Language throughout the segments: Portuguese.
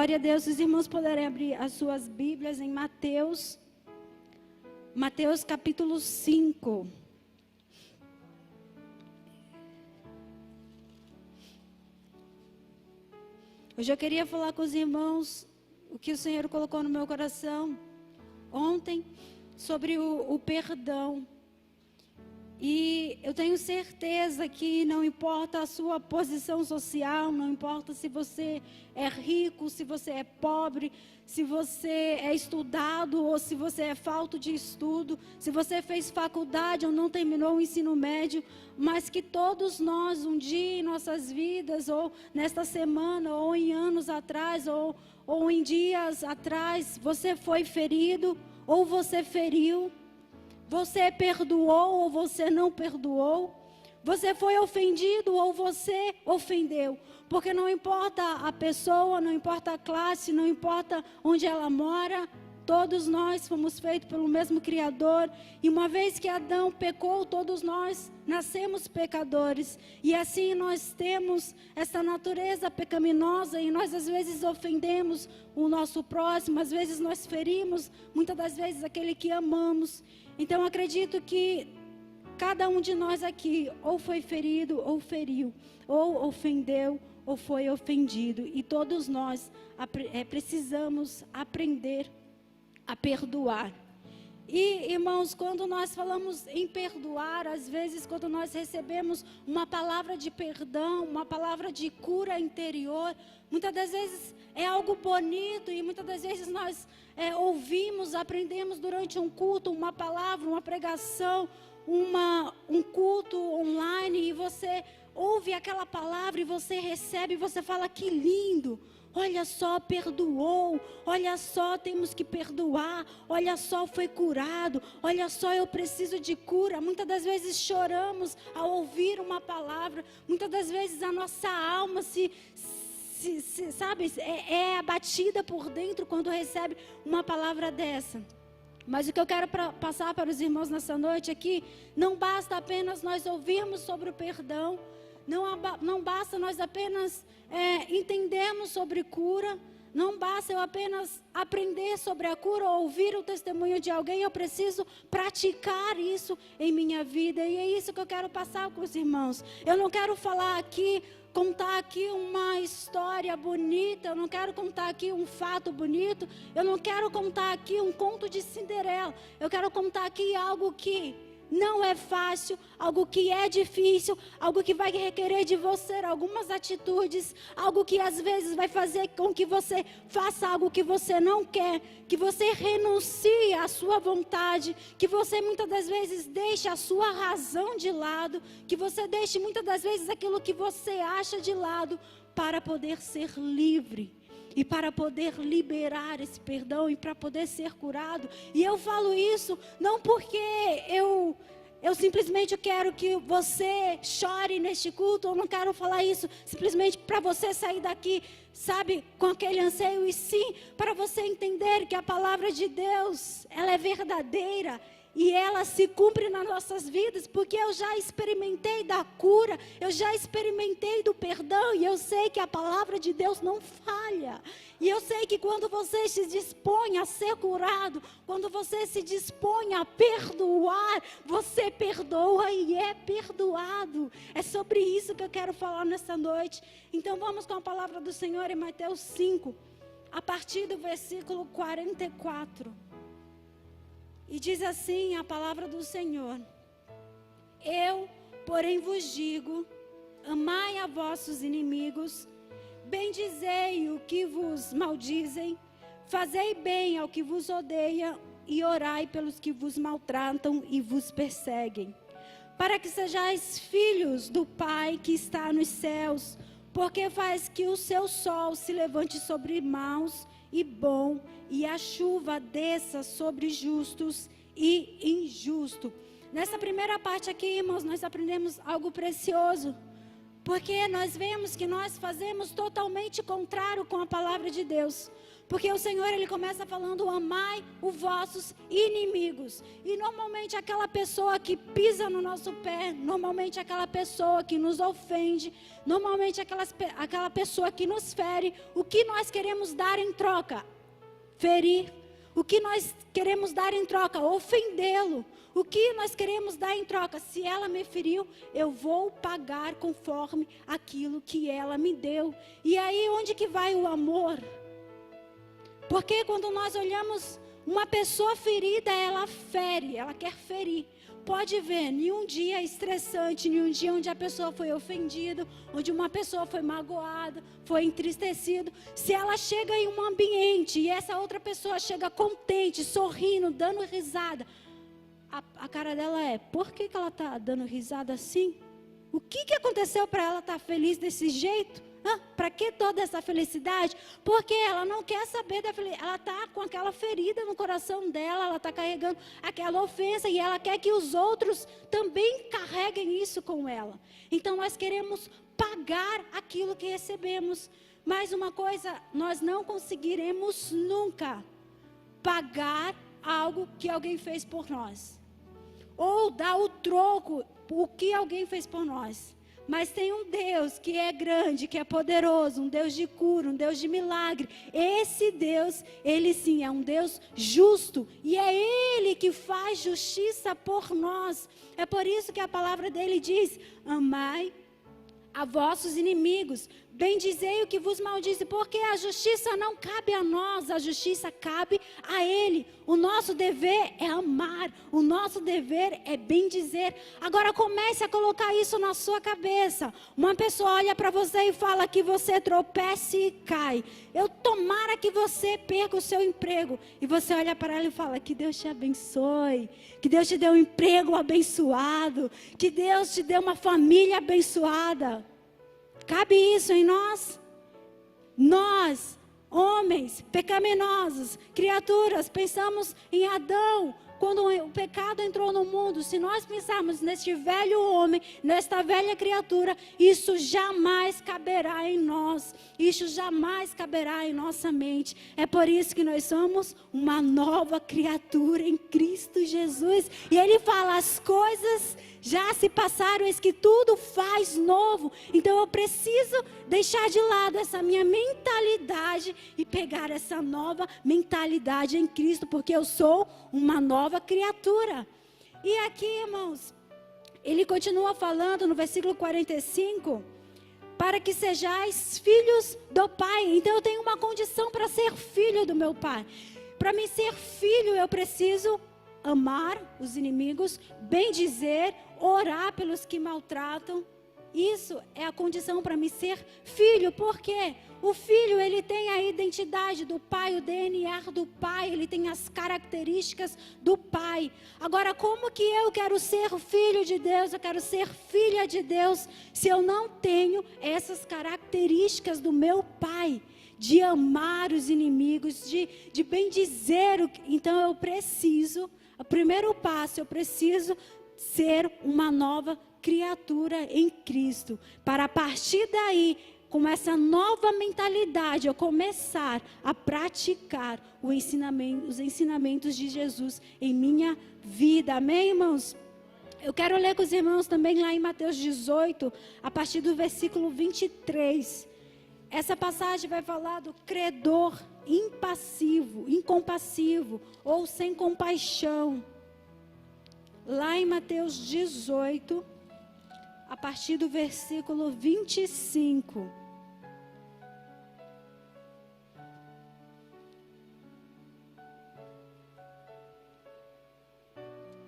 Glória a Deus. Se os irmãos puderem abrir as suas Bíblias em Mateus capítulo 5. Hoje eu queria falar com os irmãos o que o Senhor colocou no meu coração ontem sobre o perdão. E eu tenho certeza que não importa a sua posição social, não importa se você é rico, se você é pobre, se você é estudado ou se você é falto de estudo, se você fez faculdade ou não terminou o ensino médio, mas que todos nós um dia em nossas vidas, ou nesta semana, ou em anos atrás, ou em dias atrás, você foi ferido ou você feriu. Você perdoou ou você não perdoou? Você foi ofendido ou você ofendeu? Porque não importa a pessoa, não importa a classe, não importa onde ela mora, todos nós fomos feitos pelo mesmo Criador. E uma vez que Adão pecou, todos nós nascemos pecadores. E assim nós temos essa natureza pecaminosa e nós às vezes ofendemos o nosso próximo, às vezes nós ferimos, muitas das vezes aquele que amamos. Então acredito que cada um de nós aqui ou foi ferido ou feriu, ou ofendeu ou foi ofendido. E todos nós precisamos aprender a perdoar. E irmãos, quando nós falamos em perdoar, às vezes quando nós recebemos uma palavra de perdão, uma palavra de cura interior, muitas das vezes é algo bonito e muitas das vezes nós ouvimos, aprendemos durante um culto, uma palavra, uma pregação, um culto online, e você ouve aquela palavra e você recebe, e você fala: que lindo, olha só, perdoou, olha só, temos que perdoar, olha só, foi curado, olha só, eu preciso de cura. Muitas das vezes choramos ao ouvir uma palavra, muitas das vezes a nossa alma sabe, é abatida por dentro quando recebe uma palavra dessa. Mas o que eu quero passar para os irmãos nessa noite aqui, não basta apenas nós ouvirmos sobre o perdão, não basta nós apenas entendermos sobre cura, não basta eu apenas aprender sobre a cura ou ouvir o testemunho de alguém, eu preciso praticar isso em minha vida. E é isso que eu quero passar com os irmãos. Eu não quero contar aqui uma história bonita, eu não quero contar aqui um fato bonito, eu não quero contar aqui um conto de Cinderela, eu quero contar aqui algo que não é fácil, algo que é difícil, algo que vai requerer de você algumas atitudes, algo que às vezes vai fazer com que você faça algo que você não quer, que você renuncie à sua vontade, que você muitas das vezes deixe a sua razão de lado, que você deixe muitas das vezes aquilo que você acha de lado, para poder ser livre. E para poder liberar esse perdão e para poder ser curado. E eu falo isso não porque eu simplesmente quero que você chore neste culto. Eu não quero falar isso simplesmente para você sair daqui, sabe, com aquele anseio. E sim, para você entender que a palavra de Deus, ela é verdadeira. E ela se cumpre nas nossas vidas, porque eu já experimentei da cura, eu já experimentei do perdão, e eu sei que a palavra de Deus não falha. E eu sei que quando você se dispõe a ser curado, quando você se dispõe a perdoar, você perdoa e é perdoado. É sobre isso que eu quero falar nessa noite. Então vamos com a palavra do Senhor em Mateus 5, a partir do versículo 44. E diz assim a palavra do Senhor: eu, porém, vos digo, amai a vossos inimigos, bendizei o que vos maldizem, fazei bem ao que vos odeia, e orai pelos que vos maltratam e vos perseguem, para que sejais filhos do Pai que está nos céus, porque faz que o seu sol se levante sobre maus e bom, e a chuva desça sobre justos e injustos. Nessa primeira parte aqui, irmãos, nós aprendemos algo precioso, porque nós vemos que nós fazemos totalmente contrário com a palavra de Deus. Porque o Senhor, Ele começa falando: amai os vossos inimigos. E normalmente aquela pessoa que pisa no nosso pé, normalmente aquela pessoa que nos ofende, normalmente aquela pessoa que nos fere, o que nós queremos dar em troca? Ferir. O que nós queremos dar em troca? Ofendê-lo. O que nós queremos dar em troca? Se ela me feriu, eu vou pagar conforme aquilo que ela me deu. E aí onde que vai o amor? Porque quando nós olhamos uma pessoa ferida, ela fere, ela quer ferir. Pode ver, nenhum dia estressante, nenhum dia onde a pessoa foi ofendida, onde uma pessoa foi magoada, foi entristecida. Se ela chega em um ambiente e essa outra pessoa chega contente, sorrindo, dando risada, a cara dela é: por que ela está dando risada assim? O que aconteceu para ela estar feliz desse jeito? Para que toda essa felicidade? Porque ela não quer saber da felicidade. Ela está com aquela ferida no coração dela, ela está carregando aquela ofensa e ela quer que os outros também carreguem isso com ela. Então nós queremos pagar aquilo que recebemos. Mas uma coisa, nós não conseguiremos nunca pagar algo que alguém fez por nós. Ou dar o troco, o que alguém fez por nós. Mas tem um Deus que é grande, que é poderoso, um Deus de cura, um Deus de milagre. Esse Deus, Ele sim é um Deus justo. E é Ele que faz justiça por nós. É por isso que a palavra dele diz: amai a vossos inimigos, bendizei o que vos maldize, porque a justiça não cabe a nós, a justiça cabe a Ele. O nosso dever é amar, o nosso dever é bendizer. Agora comece a colocar isso na sua cabeça. Uma pessoa olha para você e fala que você tropeça e cai. Tomara que você perca o seu emprego. E você olha para ela e fala: que Deus te abençoe, que Deus te dê um emprego abençoado, que Deus te dê uma família abençoada. Cabe isso em nós? Nós, homens pecaminosos, criaturas, pensamos em Adão. Quando o pecado entrou no mundo, se nós pensarmos neste velho homem, nesta velha criatura, isso jamais caberá em nós. Isso jamais caberá em nossa mente. É por isso que nós somos uma nova criatura em Cristo Jesus. E Ele fala: as coisas já se passaram, eis que tudo faz novo. Então eu preciso deixar de lado essa minha mentalidade e pegar essa nova mentalidade em Cristo, porque eu sou uma nova criatura. E aqui, irmãos, ele continua falando no versículo 45, para que sejais filhos do Pai. Então eu tenho uma condição para ser filho do meu Pai. Para mim ser filho, eu preciso amar os inimigos, bendizer, orar pelos que maltratam. Isso é a condição para me ser filho. Por quê? O filho, ele tem a identidade do pai, o DNA do pai, ele tem as características do pai. Agora, como que eu quero ser filho de Deus, eu quero ser filha de Deus, se eu não tenho essas características do meu pai? De amar os inimigos, de bendizer. Então eu preciso, o primeiro passo, eu preciso ser uma nova criatura em Cristo. Para a partir daí, com essa nova mentalidade, eu começar a praticar os ensinamentos de Jesus em minha vida. Amém, irmãos? Eu quero ler com os irmãos também lá em Mateus 18, a partir do versículo 23. Essa passagem vai falar do credor impassivo, incompassivo ou sem compaixão. Lá em Mateus 18, a partir do versículo 25.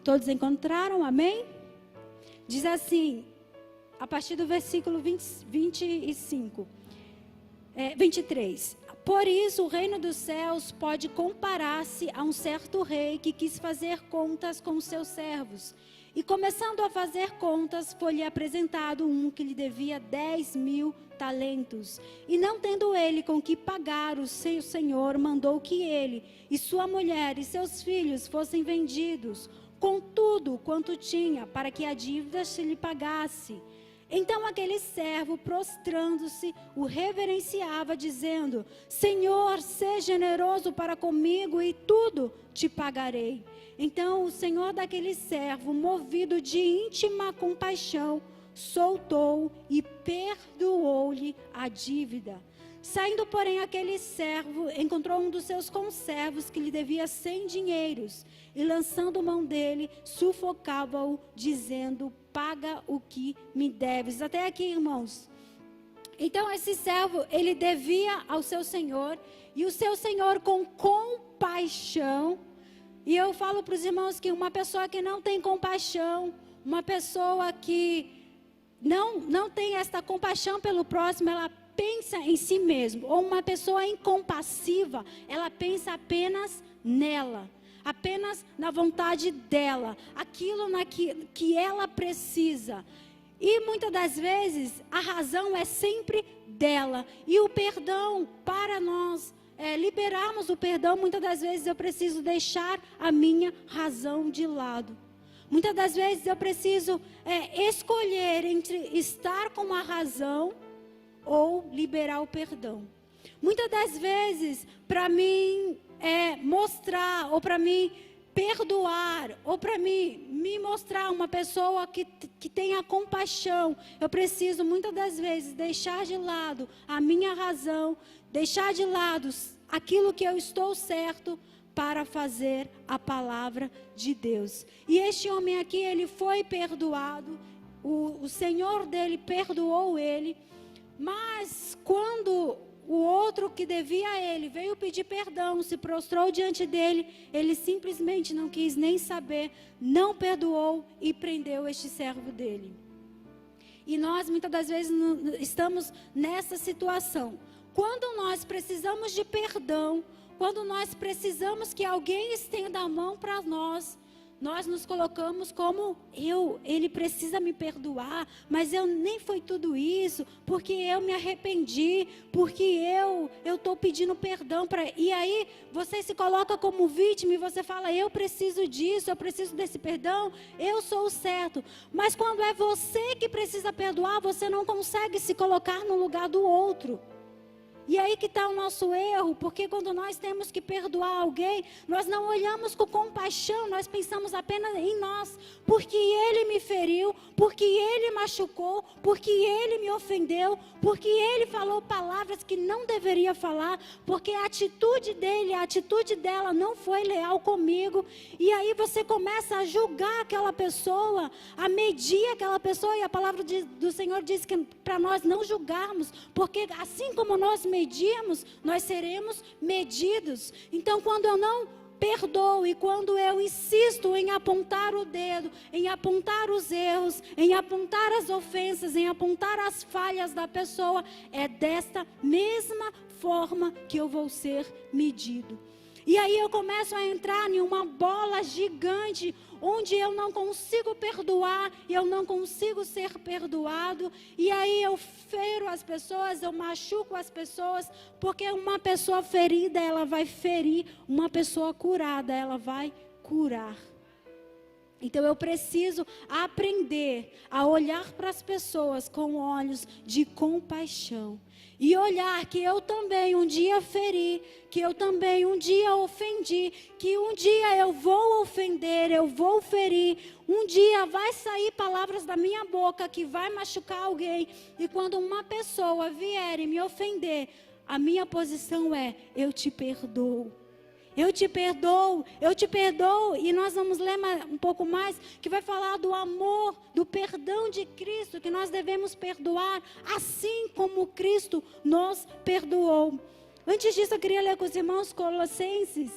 Todos encontraram? Amém? Diz assim, a partir do versículo 25. 23. Por isso o reino dos céus pode comparar-se a um certo rei que quis fazer contas com seus servos. E começando a fazer contas, foi-lhe apresentado um que lhe devia 10.000 talentos. E não tendo ele com que pagar, o seu senhor mandou que ele e sua mulher e seus filhos fossem vendidos, com tudo quanto tinha, para que a dívida se lhe pagasse. Então aquele servo, prostrando-se, o reverenciava, dizendo: Senhor, seja generoso para comigo e tudo te pagarei. Então o senhor daquele servo, movido de íntima compaixão, soltou e perdoou-lhe a dívida. Saindo, porém, aquele servo encontrou um dos seus conservos que lhe devia 100 dinheiros, e lançando mão dele, sufocava-o, dizendo: paga o que me deves. Até aqui, irmãos. Então esse servo, ele devia ao seu senhor, e o seu senhor, com compaixão, e eu falo para os irmãos que uma pessoa que não tem compaixão, uma pessoa que não tem esta compaixão pelo próximo, ela pensa em si mesmo. Ou uma pessoa incompassiva, ela pensa apenas nela, apenas na vontade dela, aquilo que ela precisa. E muitas das vezes a razão é sempre dela. E o perdão, para nós liberarmos o perdão, muitas das vezes eu preciso deixar a minha razão de lado. Muitas das vezes eu preciso escolher entre estar com a razão ou liberar o perdão. Muitas das vezes, para mim mostrar, ou para mim perdoar, ou para mim me mostrar uma pessoa que tenha compaixão, eu preciso muitas das vezes deixar de lado a minha razão, deixar de lado aquilo que eu estou certo, para fazer a palavra de Deus. E este homem aqui, ele foi perdoado, o Senhor dele perdoou ele, mas quando o outro que devia a ele veio pedir perdão, se prostrou diante dele, ele simplesmente não quis nem saber, não perdoou e prendeu este servo dele. E nós muitas das vezes estamos nessa situação. Quando nós precisamos de perdão, quando nós precisamos que alguém estenda a mão para nós nos colocamos como ele precisa me perdoar, mas nem foi tudo isso, porque eu me arrependi, porque eu estou pedindo perdão. E aí você se coloca como vítima e você fala: eu preciso disso, eu preciso desse perdão, eu sou o certo. Mas quando é você que precisa perdoar, você não consegue se colocar no lugar do outro. E aí que está o nosso erro, porque quando nós temos que perdoar alguém, nós não olhamos com compaixão, nós pensamos apenas em nós, porque ele me feriu, porque ele machucou, porque ele me ofendeu, porque ele falou palavras que não deveria falar, porque a atitude dele, a atitude dela não foi leal comigo. E aí você começa a julgar aquela pessoa, a medir aquela pessoa, e a palavra do Senhor diz que para nós não julgarmos, porque assim como nós medimos, nós seremos medidos. Então, quando eu não perdoo e quando eu insisto em apontar o dedo, em apontar os erros, em apontar as ofensas, em apontar as falhas da pessoa, é desta mesma forma que eu vou ser medido. E aí eu começo a entrar em uma bola gigante, onde eu não consigo perdoar, e eu não consigo ser perdoado, e aí eu fero as pessoas, eu machuco as pessoas, porque uma pessoa ferida, ela vai ferir, uma pessoa curada, ela vai curar. Então eu preciso aprender a olhar para as pessoas com olhos de compaixão. E olhar que eu também um dia feri, que eu também um dia ofendi, que um dia eu vou ofender, eu vou ferir. Um dia vai sair palavras da minha boca que vai machucar alguém. E quando uma pessoa vier e me ofender, a minha posição é: eu te perdoo. Eu te perdoo, eu te perdoo. E nós vamos ler um pouco mais, que vai falar do amor, do perdão de Cristo, que nós devemos perdoar, assim como Cristo nos perdoou. Antes disso, eu queria ler com os irmãos Colossenses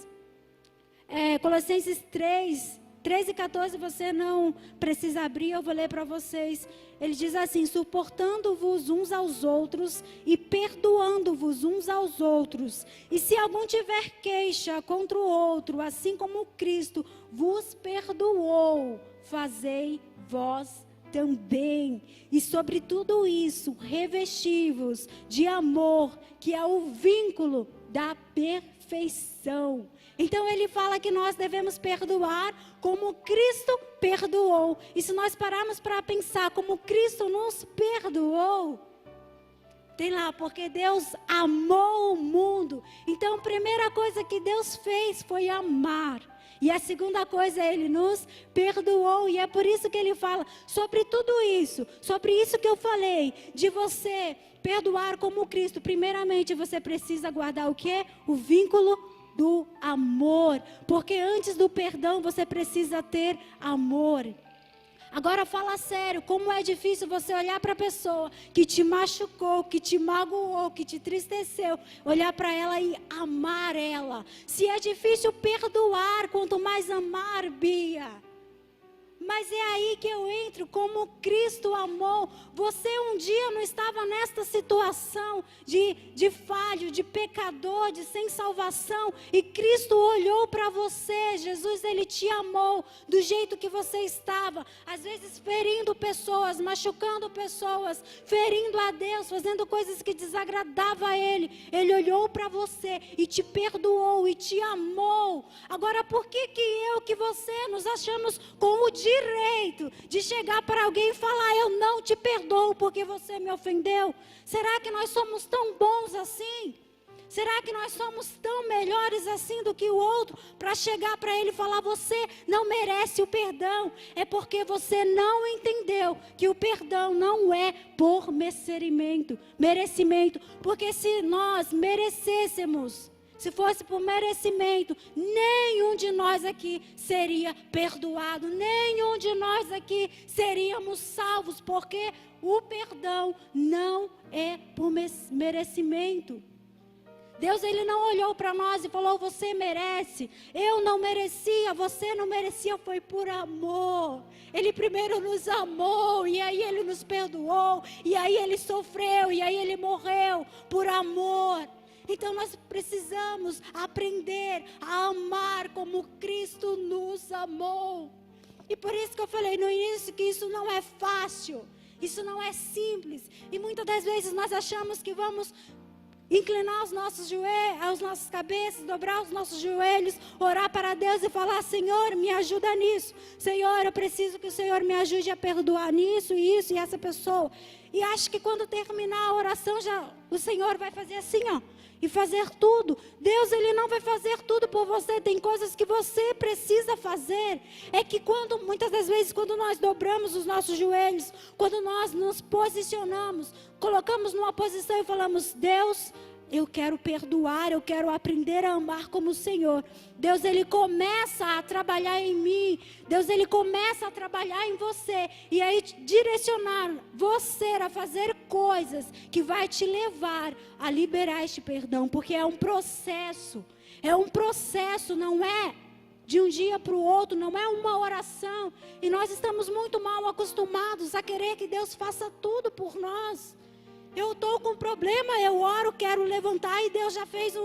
3 e 14, você não precisa abrir, eu vou ler para vocês. Ele diz assim: suportando-vos uns aos outros e perdoando-vos uns aos outros. E se algum tiver queixa contra o outro, assim como Cristo vos perdoou, fazei vós também. E sobre tudo isso, revesti-vos de amor, que é o vínculo da perfeição. Então ele fala que nós devemos perdoar como Cristo perdoou. E se nós pararmos para pensar como Cristo nos perdoou, tem lá, porque Deus amou o mundo. Então a primeira coisa que Deus fez foi amar. E a segunda coisa, Ele nos perdoou. E é por isso que Ele fala sobre tudo isso. Sobre isso que eu falei, de você perdoar como Cristo. Primeiramente, você precisa guardar o quê? O vínculo do amor. Porque antes do perdão, você precisa ter amor. Agora fala sério, como é difícil você olhar para a pessoa que te machucou, que te magoou, que te entristeceu, olhar para ela e amar ela. Se é difícil perdoar, quanto mais amar, Bia. Mas é aí que eu entro, como Cristo amou. Você um dia não estava nesta situação de falho, de pecador, de sem salvação. E Cristo olhou para você. Jesus, Ele te amou do jeito que você estava. Às vezes ferindo pessoas, machucando pessoas, ferindo a Deus, fazendo coisas que desagradavam a Ele. Ele olhou para você e te perdoou e te amou. Agora, por que que você nos achamos com o direito de chegar para alguém e falar: eu não te perdoo porque você me ofendeu? Será que nós somos tão bons assim? Será que nós somos tão melhores assim do que o outro para chegar para ele e falar: você não merece o perdão? É porque você não entendeu que o perdão não é por merecimento. Porque se nós merecêssemos, se fosse por merecimento, nenhum de nós aqui seria perdoado, nenhum de nós aqui seríamos salvos, porque o perdão não é por merecimento. Deus, Ele não olhou para nós e falou: você merece. Eu não merecia, você não merecia, foi por amor. Ele primeiro nos amou, e aí Ele nos perdoou, e aí Ele sofreu, e aí Ele morreu por amor. Então nós precisamos aprender a amar como Cristo nos amou. E por isso que eu falei no início que isso não é fácil, isso não é simples. E muitas das vezes nós achamos que vamos inclinar os nossos joelhos, as nossas cabeças, dobrar os nossos joelhos, orar para Deus e falar: Senhor, me ajuda nisso. Senhor, eu preciso que o Senhor me ajude a perdoar nisso, isso e essa pessoa. E acho que quando terminar a oração, o Senhor vai fazer assim, ó. E fazer tudo. Deus, Ele não vai fazer tudo por você. Tem coisas que você precisa fazer. É que muitas das vezes, quando nós dobramos os nossos joelhos, quando nós nos posicionamos, colocamos numa posição e falamos: Deus, eu quero perdoar, eu quero aprender a amar como o Senhor. Deus, Ele começa a trabalhar em mim. Deus, Ele começa a trabalhar em você. E aí direcionar você a fazer coisas que vai te levar a liberar este perdão. Porque é um processo. É um processo, não é de um dia para o outro, não é uma oração. E nós estamos muito mal acostumados a querer que Deus faça tudo por nós. Eu estou com problema, eu oro, quero levantar e Deus já fez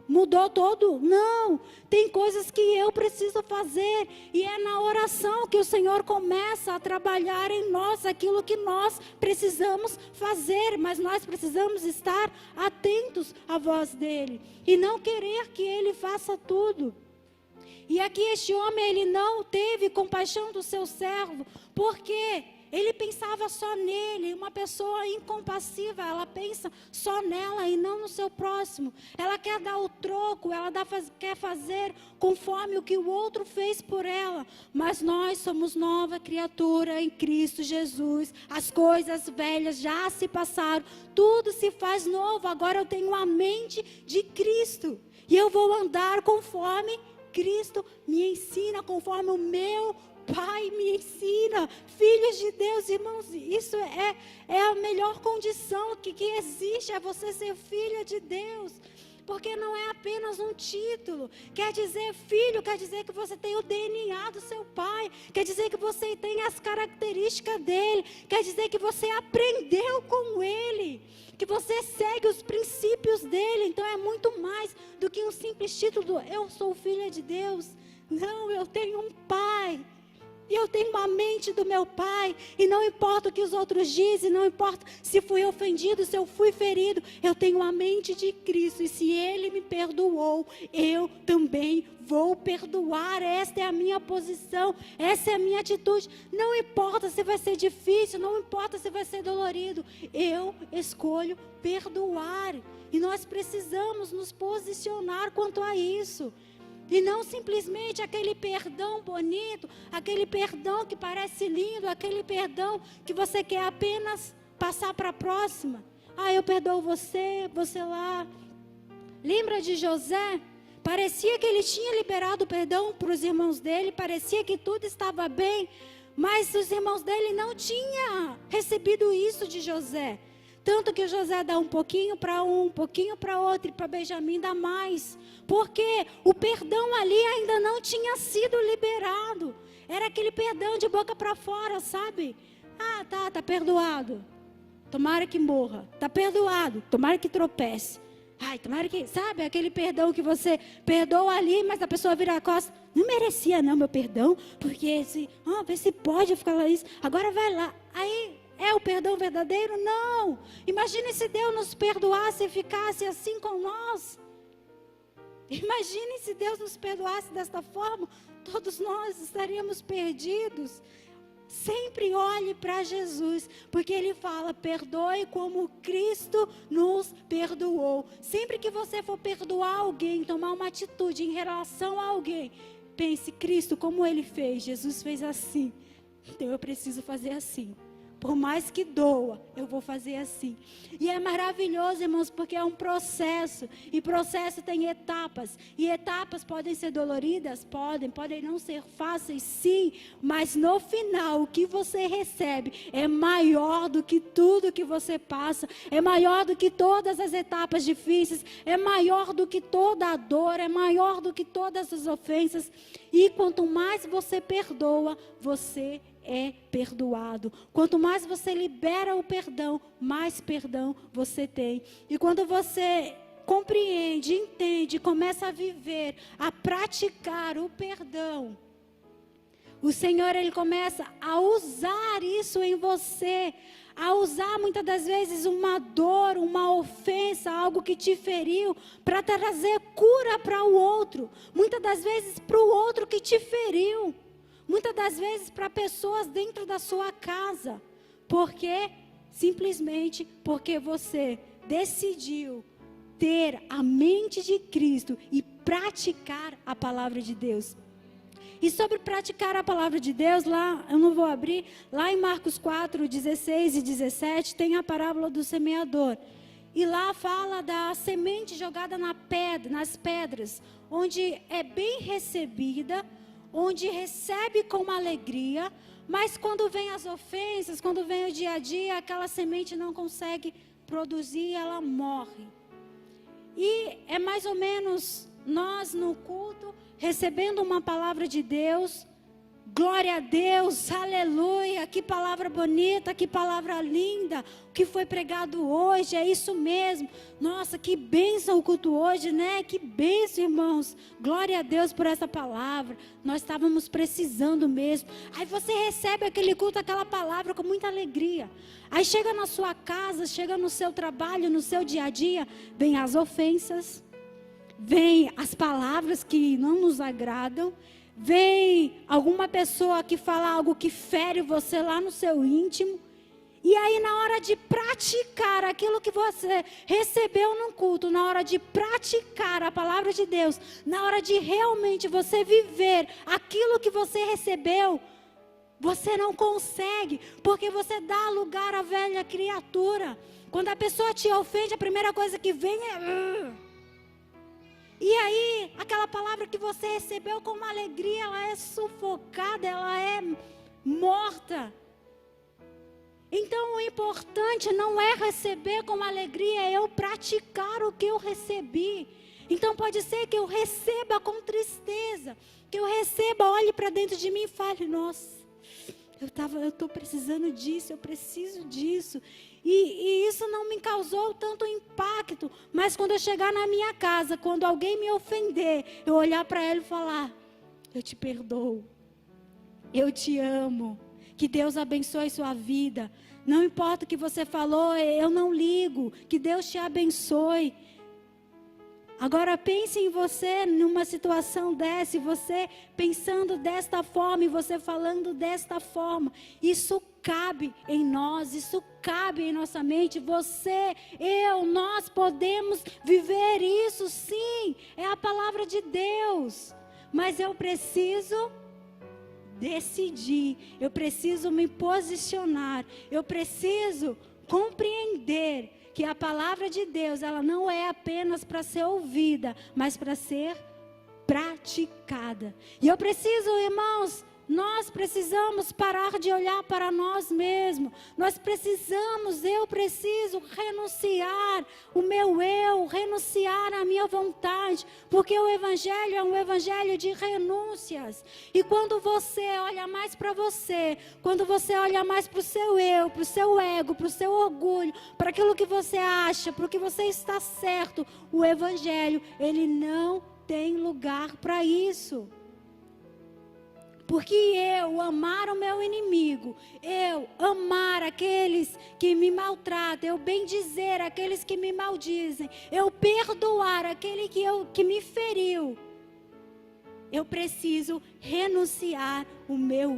mudou todo. Não, tem coisas que eu preciso fazer. E é na oração que o Senhor começa a trabalhar em nós aquilo que nós precisamos fazer. Mas nós precisamos estar atentos à voz dEle e não querer que Ele faça tudo. E aqui este homem, ele não teve compaixão do seu servo, porque ele pensava só nele. Uma pessoa incompassiva, ela pensa só nela e não no seu próximo. Ela quer dar o troco, ela quer fazer conforme o que o outro fez por ela. Mas nós somos nova criatura em Cristo Jesus. As coisas velhas já se passaram, tudo se faz novo. Agora eu tenho a mente de Cristo e eu vou andar conforme Cristo me ensina, conforme o meu Pai me ensina. Filhos de Deus, irmãos, isso é a melhor condição que existe, é você ser filha de Deus. Porque não é apenas um título. Quer dizer filho, quer dizer que você tem o DNA do seu pai. Quer dizer que você tem as características dele. Quer dizer que você aprendeu com ele. Que você segue os princípios dele. Então é muito mais do que um simples título: eu sou filha de Deus. Não, eu tenho um pai. e eu tenho a mente do meu Pai, e não importa o que os outros dizem, não importa se fui ofendido, se eu fui ferido, eu tenho a mente de Cristo, e se Ele me perdoou, eu também vou perdoar. Esta é a minha posição, essa é a minha atitude. Não importa se vai ser difícil, não importa se vai ser dolorido, eu escolho perdoar. E nós precisamos nos posicionar quanto a isso. E não simplesmente aquele perdão bonito, aquele perdão que parece lindo, aquele perdão que você quer apenas passar para a próxima. Eu perdoo você, você lá. Lembra de José? Parecia que ele tinha liberado o perdão para os irmãos dele, parecia que tudo estava bem, mas os irmãos dele não tinham recebido isso de José. Tanto que o José dá um pouquinho para um pouquinho para outro, e para Benjamim dá mais. Porque o perdão ali ainda não tinha sido liberado. Era aquele perdão de boca para fora, sabe? Tá perdoado. Tomara que morra. Tá perdoado. Tomara que tropece. Tomara que, sabe, aquele perdão que você perdoa ali, mas a pessoa vira a costa. Não merecia não meu perdão, porque vê se pode ficar lá isso. Agora vai lá. Aí, é o perdão verdadeiro? Não. Imagine se Deus nos perdoasse e ficasse assim com nós. Imagine se Deus nos perdoasse desta forma. Todos nós estaríamos perdidos. Sempre olhe para Jesus, porque Ele fala, perdoe como Cristo nos perdoou. Sempre que você for perdoar alguém, tomar uma atitude em relação a alguém, pense, Cristo, como Ele fez, Jesus fez assim, então eu preciso fazer assim. Por mais que doa, eu vou fazer assim. E é maravilhoso, irmãos, porque é um processo. E processo tem etapas. E etapas podem ser doloridas? Podem não ser fáceis, sim. Mas no final, o que você recebe é maior do que tudo que você passa. É maior do que todas as etapas difíceis. É maior do que toda a dor. É maior do que todas as ofensas. E quanto mais você perdoa, você é perdoado. Quanto mais você libera o perdão, mais perdão você tem. E quando você compreende, entende, começa a viver, a praticar o perdão, o Senhor, Ele começa a usar isso em você, a usar muitas das vezes uma dor, uma ofensa, algo que te feriu, para trazer cura para o outro. Muitas das vezes para o outro que te feriu. Muitas das vezes para pessoas dentro da sua casa. Por quê? Simplesmente porque você decidiu ter a mente de Cristo e praticar a palavra de Deus. E sobre praticar a palavra de Deus, lá, eu não vou abrir, lá em Marcos 4, 16 e 17, tem a parábola do semeador. E lá fala da semente jogada nas pedras, onde é bem recebida, onde recebe com alegria, mas quando vem as ofensas, quando vem o dia a dia, aquela semente não consegue produzir, ela morre. E é mais ou menos nós no culto, recebendo uma palavra de Deus, glória a Deus, aleluia, que palavra bonita, que palavra linda, o que foi pregado hoje, é isso mesmo. Nossa, que bênção o culto hoje, né? Que bênção, irmãos. Glória a Deus por essa palavra. Nós estávamos precisando mesmo. Aí você recebe aquele culto, aquela palavra com muita alegria. Aí chega na sua casa, chega no seu trabalho, no seu dia a dia, vem as ofensas, vem as palavras que não nos agradam, vem alguma pessoa que fala algo que fere você lá no seu íntimo. E aí na hora de praticar aquilo que você recebeu no culto, na hora de praticar a palavra de Deus, na hora de realmente você viver aquilo que você recebeu, você não consegue, porque você dá lugar à velha criatura. Quando a pessoa te ofende, a primeira coisa que vem é... E aí, aquela palavra que você recebeu com uma alegria, ela é sufocada, ela é morta. Então, o importante não é receber com alegria, é eu praticar o que eu recebi. Então, pode ser que eu receba com tristeza, que eu receba, olhe para dentro de mim e fale, nossa, eu estou precisando disso, eu preciso disso. E isso não me causou tanto impacto, mas quando eu chegar na minha casa, quando alguém me ofender, eu olhar para ela e falar, eu te perdoo. Eu te amo. Que Deus abençoe sua vida. Não importa o que você falou, eu não ligo. Que Deus te abençoe. Agora pense em você numa situação dessa, e você pensando desta forma, e você falando desta forma. Isso cabe em nós, isso cabe em nossa mente. Você, eu, nós podemos viver isso, sim. É a palavra de Deus. Mas eu preciso decidir, eu preciso me posicionar, eu preciso compreender que a palavra de Deus, ela não é apenas para ser ouvida, mas para ser praticada. E eu preciso, irmãos, nós precisamos parar de olhar para nós mesmos. Eu preciso renunciar o meu eu, renunciar a minha vontade, porque o evangelho é um evangelho de renúncias. E quando você olha mais para você, quando você olha mais para o seu eu, para o seu ego, para o seu orgulho, para aquilo que você acha, para o que você está certo, o evangelho, ele não tem lugar para isso. Porque eu amar o meu inimigo, eu amar aqueles que me maltratam, eu bendizer aqueles que me maldizem, eu perdoar aquele que me feriu, eu preciso renunciar o meu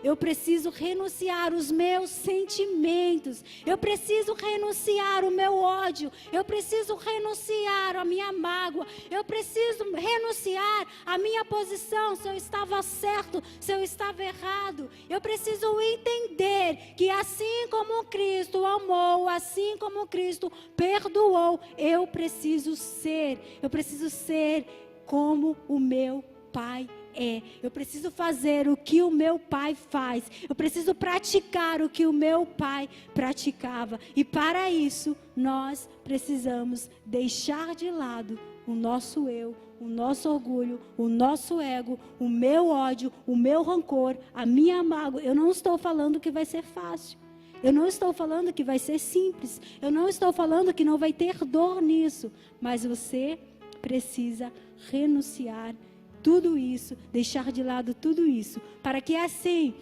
eu preciso renunciar os meus sentimentos, eu preciso renunciar o meu ódio, eu preciso renunciar a minha mágoa, eu preciso renunciar a minha posição, se eu estava certo, se eu estava errado. Eu preciso entender que assim como Cristo amou, assim como Cristo perdoou, eu preciso ser como o meu Pai é. Eu preciso fazer o que o meu Pai faz. Eu preciso praticar o que o meu Pai praticava. E para isso, nós precisamos deixar de lado o nosso eu, o nosso orgulho, o nosso ego, o meu ódio, o meu rancor, a minha mágoa. Eu não estou falando que vai ser fácil. Eu não estou falando que vai ser simples. Eu não estou falando que não vai ter dor nisso. Mas você precisa renunciar tudo isso, deixar de lado tudo isso, para que assim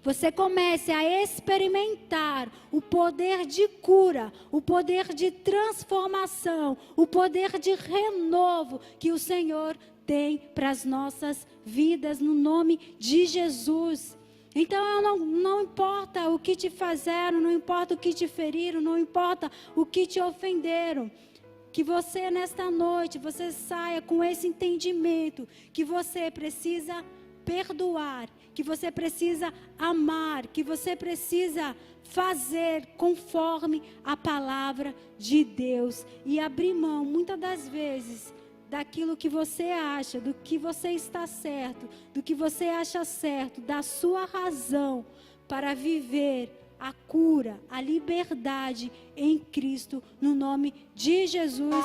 você comece a experimentar o poder de cura, o poder de transformação, o poder de renovo que o Senhor tem para as nossas vidas, no nome de Jesus. Então não importa o que te fizeram, não importa o que te feriram, não importa o que te ofenderam. Que você nesta noite, você saia com esse entendimento, que você precisa perdoar, que você precisa amar, que você precisa fazer conforme a palavra de Deus. E abrir mão, muitas das vezes, daquilo que você acha, do que você está certo, do que você acha certo, da sua razão, para viver a cura, a liberdade em Cristo, no nome de Jesus.